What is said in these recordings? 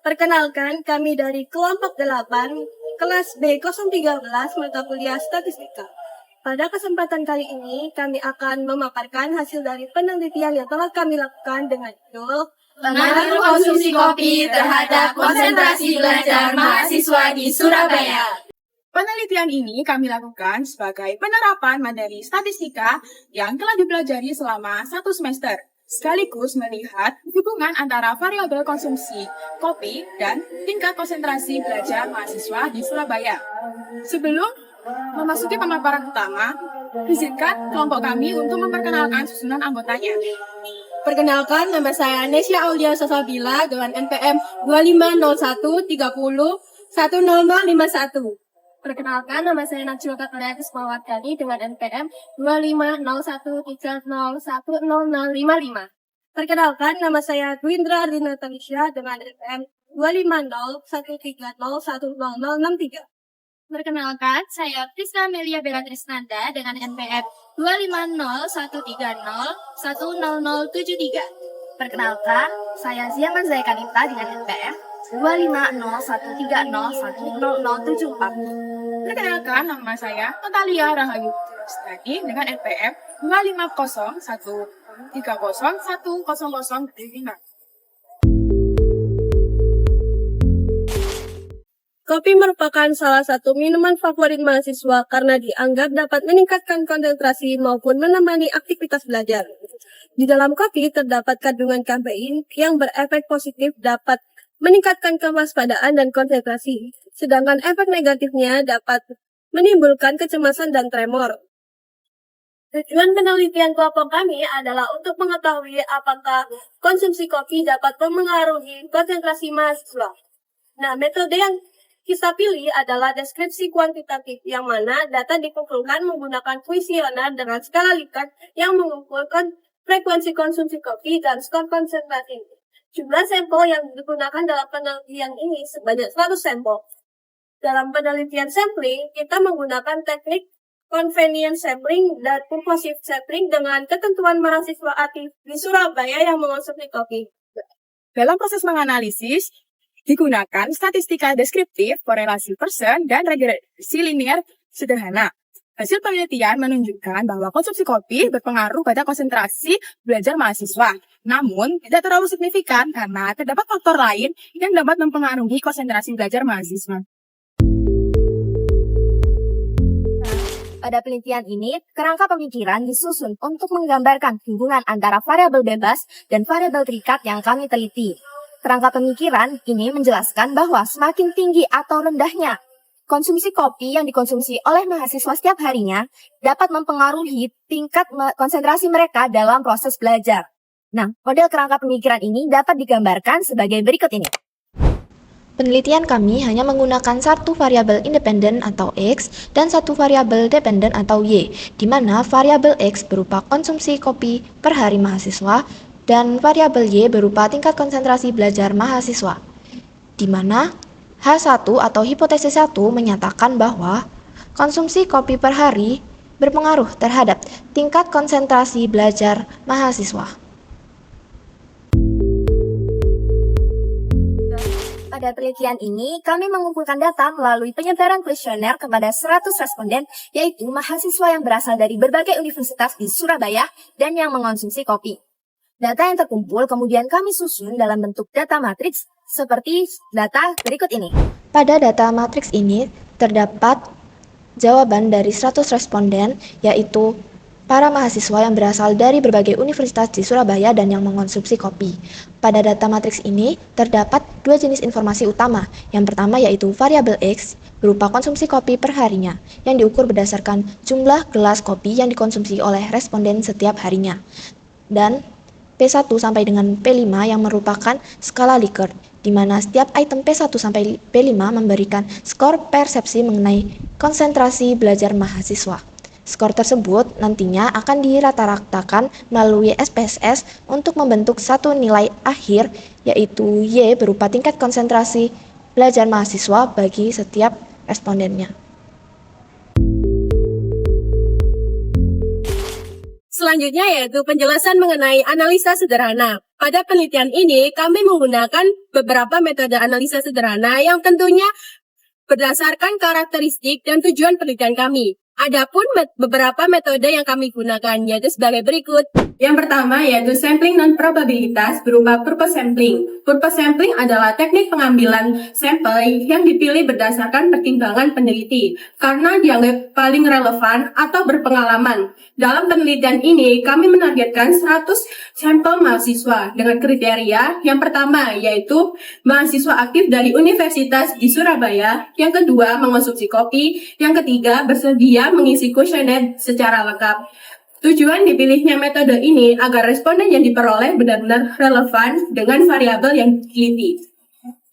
Perkenalkan, kami dari kelompok 8, kelas B013, mata kuliah Statistika. Pada kesempatan kali ini, kami akan memaparkan hasil dari penelitian yang telah kami lakukan dengan judul Pengaruh konsumsi kopi terhadap konsentrasi belajar mahasiswa di Surabaya. Penelitian ini kami lakukan sebagai penerapan materi statistika yang telah dipelajari selama 1 semester, sekaligus melihat hubungan antara variabel konsumsi kopi dan tingkat konsentrasi belajar mahasiswa di Surabaya. Sebelum memasuki pemaparan utama, izinkan kelompok kami untuk memperkenalkan susunan anggotanya. Perkenalkan, nama saya Nesya Aulia Sasabila dengan NPM 250130100051. Perkenalkan, nama saya Najwa Katalia Kismawardani dengan NPM 250130100055. Perkenalkan, nama saya Gwindra Rina Talisha dengan NPM 25013010063. Perkenalkan, saya Prisca Melia Beatrice Nanda dengan NPM 25013010073. Perkenalkan, saya Ziaman Zaikanita dengan NPM 25013010074. Perkenalkan, nama saya Natalia Rahayu Rustadi dengan NPM 25013010005. Kopi merupakan salah satu minuman favorit mahasiswa karena dianggap dapat meningkatkan konsentrasi maupun menemani aktivitas belajar. Di dalam kopi terdapat kandungan kafein yang berefek positif dapat meningkatkan kewaspadaan dan konsentrasi, sedangkan efek negatifnya dapat menimbulkan kecemasan dan tremor. Tujuan penelitian kelompok kami adalah untuk mengetahui apakah konsumsi kopi dapat memengaruhi konsentrasi mahasiswa. Nah, metode yang kita pilih adalah deskripsi kuantitatif, yang mana data dikumpulkan menggunakan kuesioner dengan skala Likert yang mengumpulkan frekuensi konsumsi kopi dan skor konsentrasi. Jumlah sampel yang digunakan dalam penelitian ini sebanyak 100 sampel. Dalam penelitian sampling, kita menggunakan teknik convenience sampling dan purposive sampling dengan ketentuan mahasiswa aktif di Surabaya yang mengonsumsi kopi. Dalam proses menganalisis, digunakan statistika deskriptif, korelasi persen, dan regresi linear sederhana. Hasil penelitian menunjukkan bahwa konsumsi kopi berpengaruh pada konsentrasi belajar mahasiswa. Namun, tidak terlalu signifikan karena terdapat faktor lain yang dapat mempengaruhi konsentrasi belajar mahasiswa. Pada penelitian ini, kerangka pemikiran disusun untuk menggambarkan hubungan antara variabel bebas dan variabel terikat yang kami teliti. Kerangka pemikiran ini menjelaskan bahwa semakin tinggi atau rendahnya konsumsi kopi yang dikonsumsi oleh mahasiswa setiap harinya dapat mempengaruhi tingkat konsentrasi mereka dalam proses belajar. Nah, model kerangka pemikiran ini dapat digambarkan sebagai berikut ini. Penelitian kami hanya menggunakan satu variabel independen atau X dan satu variabel dependen atau Y, di mana variabel X berupa konsumsi kopi per hari mahasiswa dan variabel Y berupa tingkat konsentrasi belajar mahasiswa, di mana H1 atau hipotesis 1 menyatakan bahwa konsumsi kopi per hari berpengaruh terhadap tingkat konsentrasi belajar mahasiswa. Pada penelitian ini, kami mengumpulkan data melalui penyebaran kuesioner kepada 100 responden, yaitu mahasiswa yang berasal dari berbagai universitas di Surabaya dan yang mengonsumsi kopi. Data yang terkumpul kemudian kami susun dalam bentuk data matriks seperti data berikut ini. Pada data matriks ini terdapat jawaban dari 100 responden, yaitu para mahasiswa yang berasal dari berbagai universitas di Surabaya dan yang mengonsumsi kopi. Pada data matriks ini terdapat dua jenis informasi utama. Yang pertama yaitu variabel X berupa konsumsi kopi per harinya yang diukur berdasarkan jumlah gelas kopi yang dikonsumsi oleh responden setiap harinya. Dan P1 sampai dengan P5 yang merupakan skala Likert, di mana setiap item P1 sampai P5 memberikan skor persepsi mengenai konsentrasi belajar mahasiswa. Skor tersebut nantinya akan dirata-ratakan melalui SPSS untuk membentuk satu nilai akhir, yaitu Y berupa tingkat konsentrasi belajar mahasiswa bagi setiap respondennya. Selanjutnya yaitu penjelasan mengenai analisa sederhana. Pada penelitian ini, kami menggunakan beberapa metode analisa sederhana yang tentunya berdasarkan karakteristik dan tujuan penelitian kami. Adapun beberapa metode yang kami gunakan yaitu sebagai berikut. Yang pertama yaitu sampling non-probabilitas berupa purpose sampling. Purpose sampling adalah teknik pengambilan sampel yang dipilih berdasarkan pertimbangan peneliti karena dianggap paling relevan atau berpengalaman. Dalam penelitian ini, kami menargetkan 100 sampel mahasiswa dengan kriteria yang pertama yaitu mahasiswa aktif dari universitas di Surabaya, yang kedua mengonsumsi kopi, yang ketiga bersedia mengisi kuesioner secara lengkap. Tujuan dipilihnya metode ini agar responden yang diperoleh benar-benar relevan dengan variabel yang diteliti.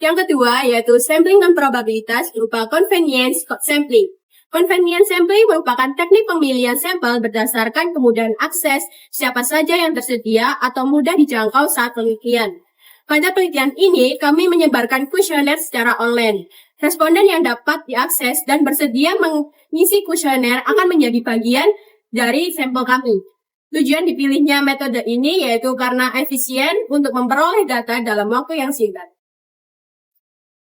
Yang kedua yaitu sampling non-probabilitas berupa convenience sampling. Convenience sampling merupakan teknik pemilihan sampel berdasarkan kemudahan akses, siapa saja yang tersedia atau mudah dijangkau saat penelitian. Pada penelitian ini, kami menyebarkan kuesioner secara online. Responden yang dapat diakses dan bersedia mengisi kuesioner akan menjadi bagian dari sampel kami. Tujuan dipilihnya metode ini yaitu karena efisien untuk memperoleh data dalam waktu yang singkat.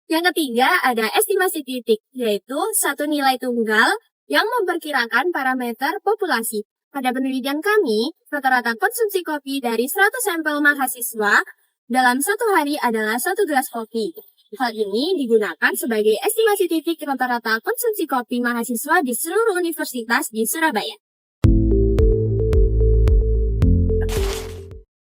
Yang ketiga ada estimasi titik, yaitu satu nilai tunggal yang memperkirakan parameter populasi. Pada penelitian kami, rata-rata konsumsi kopi dari 100 sampel mahasiswa dalam satu hari adalah 1 gelas kopi. Hal ini digunakan sebagai estimasi titik rata-rata konsumsi kopi mahasiswa di seluruh universitas di Surabaya.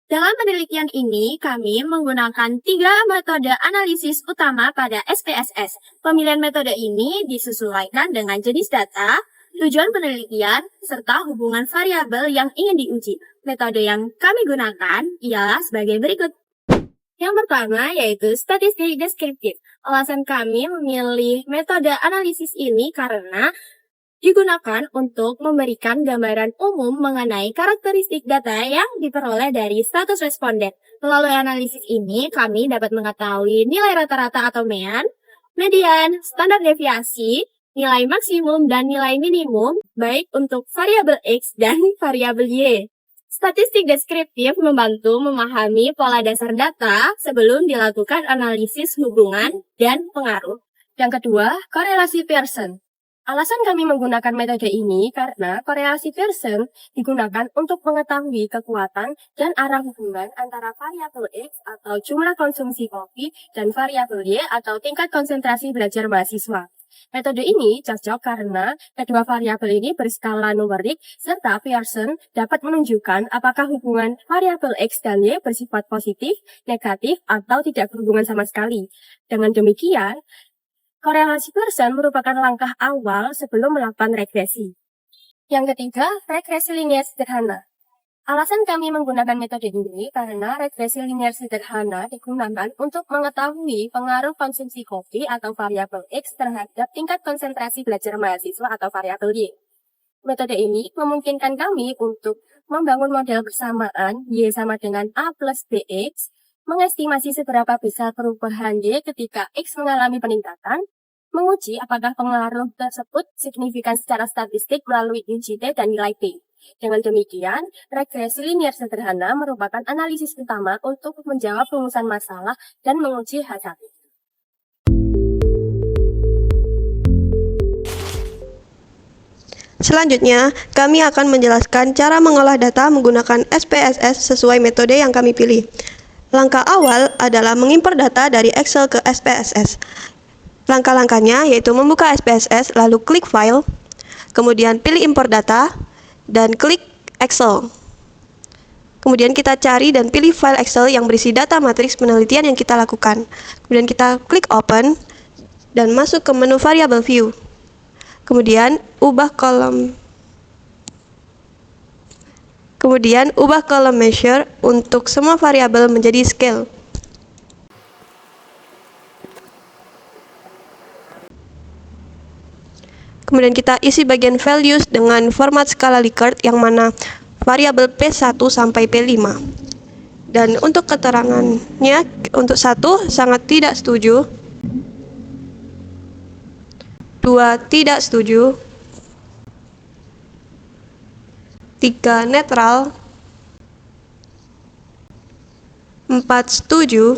Dalam penelitian ini, kami menggunakan 3 metode analisis utama pada SPSS. Pemilihan metode ini disesuaikan dengan jenis data, tujuan penelitian, serta hubungan variabel yang ingin diuji. Metode yang kami gunakan ialah sebagai berikut. Yang pertama yaitu statistik deskriptif. Alasan kami memilih metode analisis ini karena digunakan untuk memberikan gambaran umum mengenai karakteristik data yang diperoleh dari 100 responden. Melalui analisis ini, kami dapat mengetahui nilai rata-rata atau median, standar deviasi, nilai maksimum, dan nilai minimum, baik untuk variabel X dan variabel Y. Statistik deskriptif membantu memahami pola dasar data sebelum dilakukan analisis hubungan dan pengaruh. Yang kedua, korelasi Pearson. Alasan kami menggunakan metode ini karena korelasi Pearson digunakan untuk mengetahui kekuatan dan arah hubungan antara variabel X atau jumlah konsumsi kopi dan variabel Y atau tingkat konsentrasi belajar mahasiswa. Metode ini cocok karena kedua variabel ini berskala numerik serta Pearson dapat menunjukkan apakah hubungan variabel X dan Y bersifat positif, negatif, atau tidak berhubungan sama sekali. Dengan demikian, korelasi Pearson merupakan langkah awal sebelum melakukan regresi. Yang ketiga, regresi linear sederhana. Alasan kami menggunakan metode ini karena regresi linear sederhana digunakan untuk mengetahui pengaruh konsumsi kopi atau variabel X terhadap tingkat konsentrasi belajar mahasiswa atau variabel Y. Metode ini memungkinkan kami untuk membangun model bersamaan Y sama dengan A plus BX, mengestimasi seberapa besar perubahan Y ketika X mengalami peningkatan, menguji apakah pengaruh tersebut signifikan secara statistik melalui uji T dan nilai T. Dengan demikian, regresi linear sederhana merupakan analisis utama untuk menjawab rumusan masalah dan menguji hasil. Selanjutnya, kami akan menjelaskan cara mengolah data menggunakan SPSS sesuai metode yang kami pilih. Langkah awal adalah mengimpor data dari Excel ke SPSS. Langkah-langkahnya yaitu membuka SPSS, lalu klik File, kemudian pilih Import Data, dan klik Excel. Kemudian kita cari dan pilih file Excel yang berisi data matriks penelitian yang kita lakukan. Kemudian kita klik Open, dan masuk ke menu Variable View. Kemudian ubah kolom measure untuk semua variabel menjadi scale. Kemudian kita isi bagian values dengan format skala Likert yang mana variabel P1 sampai P5. Dan untuk keterangannya, untuk 1 sangat tidak setuju, 2 tidak setuju, 3 netral, 4 setuju,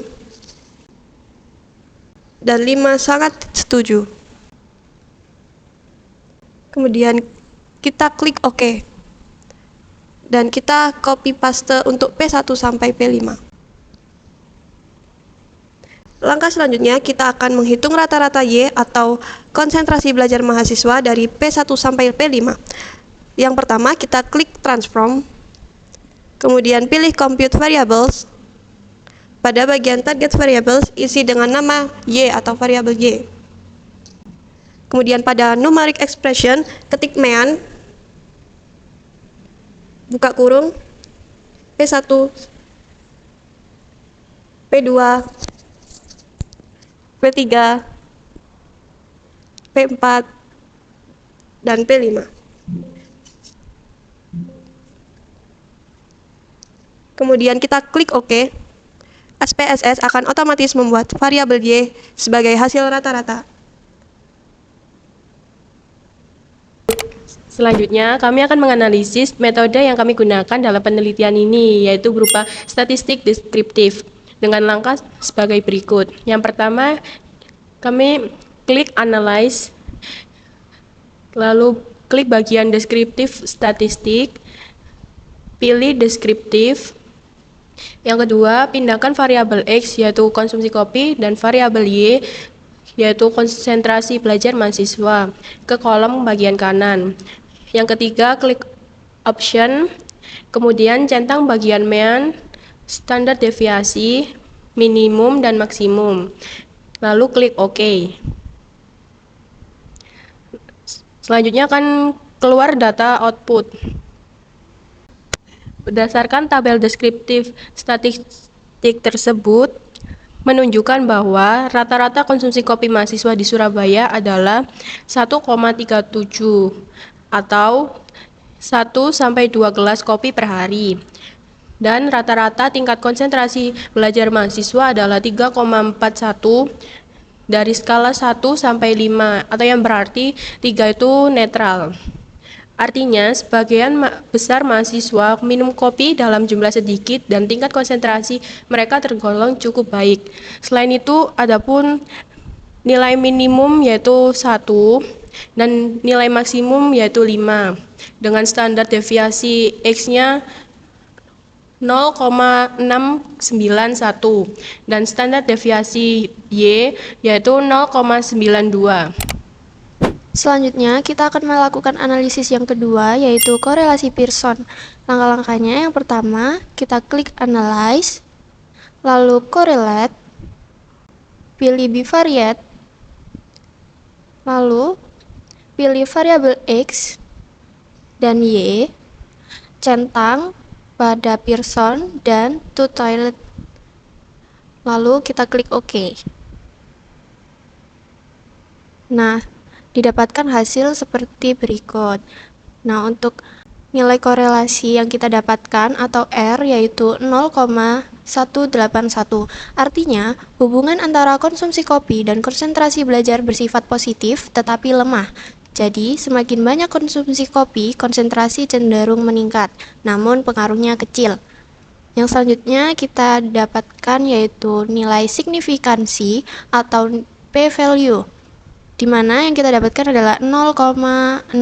dan 5 sangat setuju. Kemudian kita klik OK. Dan kita copy paste untuk P1 sampai P5. Langkah selanjutnya kita akan menghitung rata-rata Y atau konsentrasi belajar mahasiswa dari P1 sampai P5. Yang pertama kita klik transform, kemudian pilih compute variables. Pada bagian target variables isi dengan nama Y atau variabel Y. Kemudian pada numeric expression ketik mean, buka kurung, P1, P2, P3, P4, dan P5. Kemudian kita klik OK. SPSS akan otomatis membuat variabel Y sebagai hasil rata-rata. Selanjutnya, kami akan menganalisis metode yang kami gunakan dalam penelitian ini, yaitu berupa statistik deskriptif, dengan langkah sebagai berikut. Yang pertama, kami klik Analyze, lalu klik bagian deskriptif statistik, pilih deskriptif. Yang kedua, pindahkan variabel X, yaitu konsumsi kopi, dan variabel Y, yaitu konsentrasi belajar mahasiswa, ke kolom bagian kanan. Yang ketiga, klik Option, kemudian centang bagian mean, standar deviasi, minimum, dan maksimum. Lalu klik OK. Selanjutnya akan keluar data output. Berdasarkan tabel deskriptif statistik tersebut, menunjukkan bahwa rata-rata konsumsi kopi mahasiswa di Surabaya adalah 1,37 atau 1-2 gelas kopi per hari. Dan rata-rata tingkat konsentrasi belajar mahasiswa adalah 3,41 dari skala 1-5, atau yang berarti 3 itu netral. Artinya, sebagian besar mahasiswa minum kopi dalam jumlah sedikit dan tingkat konsentrasi mereka tergolong cukup baik. Selain itu, adapun nilai minimum yaitu 1 dan nilai maksimum yaitu 5 dengan standar deviasi X-nya 0,691 dan standar deviasi Y yaitu 0,92. Selanjutnya, kita akan melakukan analisis yang kedua, yaitu korelasi Pearson. Langkah-langkahnya yang pertama, kita klik Analyze, lalu Correlate, pilih Bivariate, lalu pilih variabel X dan Y, centang pada Pearson dan to toilet, lalu kita klik OK. Nah, didapatkan hasil seperti berikut. Nah, untuk nilai korelasi yang kita dapatkan atau R yaitu 0,181. Artinya, hubungan antara konsumsi kopi dan konsentrasi belajar bersifat positif tetapi lemah. Jadi, semakin banyak konsumsi kopi, konsentrasi cenderung meningkat, namun pengaruhnya kecil. Yang selanjutnya kita dapatkan yaitu nilai signifikansi atau p-value, di mana yang kita dapatkan adalah 0,071,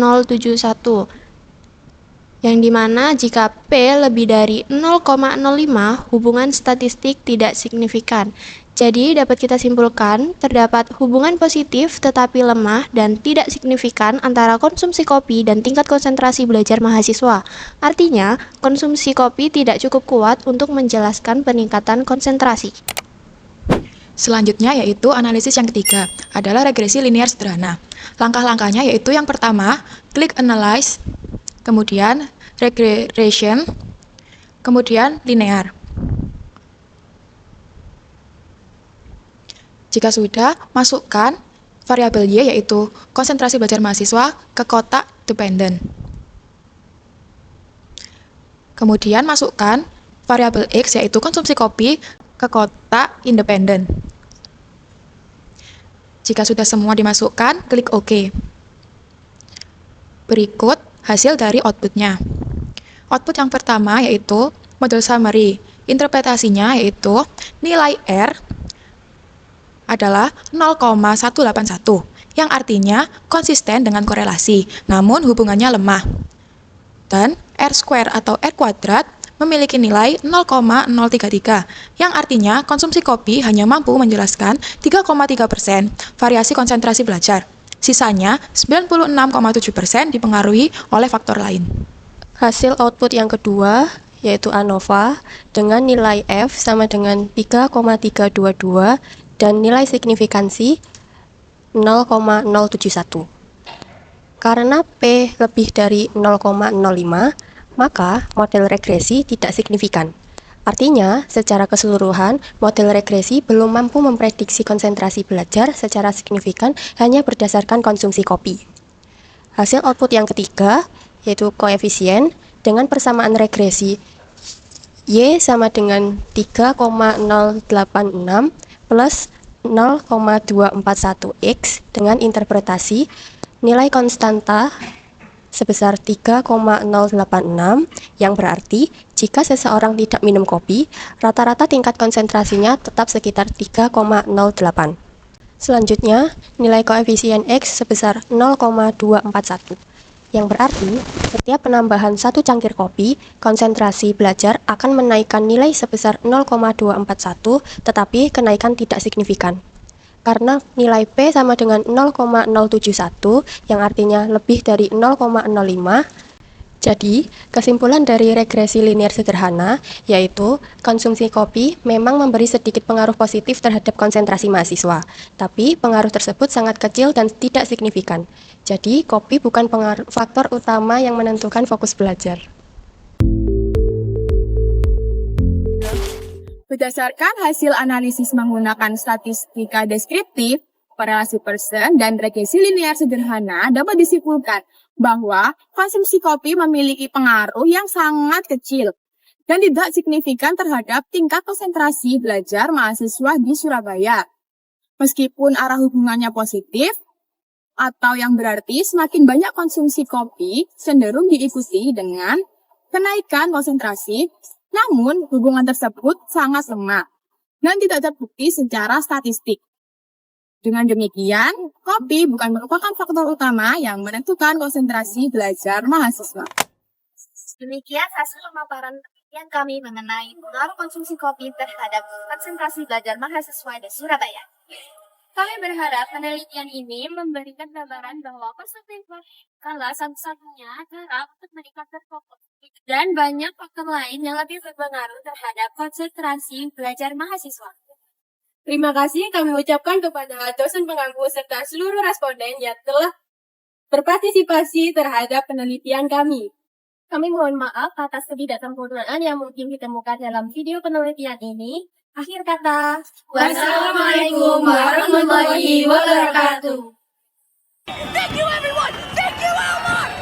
yang dimana jika P lebih dari 0,05 hubungan statistik tidak signifikan. Jadi dapat kita simpulkan terdapat hubungan positif tetapi lemah dan tidak signifikan antara konsumsi kopi dan tingkat konsentrasi belajar mahasiswa. Artinya, konsumsi kopi tidak cukup kuat untuk menjelaskan peningkatan konsentrasi. Selanjutnya yaitu analisis yang ketiga, adalah regresi linear sederhana. Langkah-langkahnya yaitu yang pertama, klik Analyze, kemudian Regression, kemudian Linear. Jika sudah, masukkan variabel Y yaitu konsentrasi belajar mahasiswa ke kotak dependent. Kemudian masukkan variabel X yaitu konsumsi kopi ke kotak independen. Jika sudah semua dimasukkan, klik OK. Berikut hasil dari outputnya. Output yang pertama yaitu model summary. Interpretasinya yaitu nilai R adalah 0,181, yang artinya konsisten dengan korelasi, namun hubungannya lemah. Dan R square atau R kuadrat memiliki nilai 0,033, yang artinya konsumsi kopi hanya mampu menjelaskan 3,3% variasi konsentrasi belajar. Sisanya 96,7% dipengaruhi oleh faktor lain. Hasil output yang kedua yaitu ANOVA dengan nilai F sama dengan 3,322 dan nilai signifikansi 0,071. Karena P lebih dari 0,05, maka model regresi tidak signifikan. Artinya, secara keseluruhan, model regresi belum mampu memprediksi konsentrasi belajar secara signifikan hanya berdasarkan konsumsi kopi. Hasil output yang ketiga, yaitu koefisien, dengan persamaan regresi Y sama dengan 3,086 plus 0,241X dengan interpretasi nilai konstanta sebesar 3,086, yang berarti jika seseorang tidak minum kopi, rata-rata tingkat konsentrasinya tetap sekitar 3,08. Selanjutnya, nilai koefisien X sebesar 0,241, yang berarti setiap penambahan satu cangkir kopi, konsentrasi belajar akan menaikkan nilai sebesar 0,241, tetapi kenaikan tidak signifikan. Karena nilai P sama dengan 0,071, yang artinya lebih dari 0,05, jadi kesimpulan dari regresi linear sederhana yaitu konsumsi kopi memang memberi sedikit pengaruh positif terhadap konsentrasi mahasiswa, tapi pengaruh tersebut sangat kecil dan tidak signifikan. Jadi kopi bukan faktor utama yang menentukan fokus belajar. Berdasarkan hasil analisis menggunakan statistika deskriptif, korelasi Pearson, dan regresi linear sederhana dapat disimpulkan bahwa konsumsi kopi memiliki pengaruh yang sangat kecil dan tidak signifikan terhadap tingkat konsentrasi belajar mahasiswa di Surabaya. Meskipun arah hubungannya positif, atau yang berarti semakin banyak konsumsi kopi cenderung diikuti dengan kenaikan konsentrasi, namun hubungan tersebut sangat lemah dan tidak terbukti secara statistik. Dengan demikian, kopi bukan merupakan faktor utama yang menentukan konsentrasi belajar mahasiswa. Demikian hasil pemaparan penelitian kami mengenai pengaruh konsumsi kopi terhadap konsentrasi belajar mahasiswa di Surabaya. Kami berharap penelitian ini memberikan gambaran bahwa konsumsi kopi adalah satu-satunya cara untuk meningkatkan fokus dan banyak faktor lain yang lebih berpengaruh terhadap konsentrasi belajar mahasiswa. Terima kasih kami ucapkan kepada dosen pengampu serta seluruh responden yang telah berpartisipasi terhadap penelitian kami. Kami mohon maaf atas ketidaksempurnaan yang mungkin ditemukan dalam video penelitian ini. Akhir kata, Wassalamualaikum warahmatullahi wabarakatuh. Thank you, everyone! Thank you, Elmar!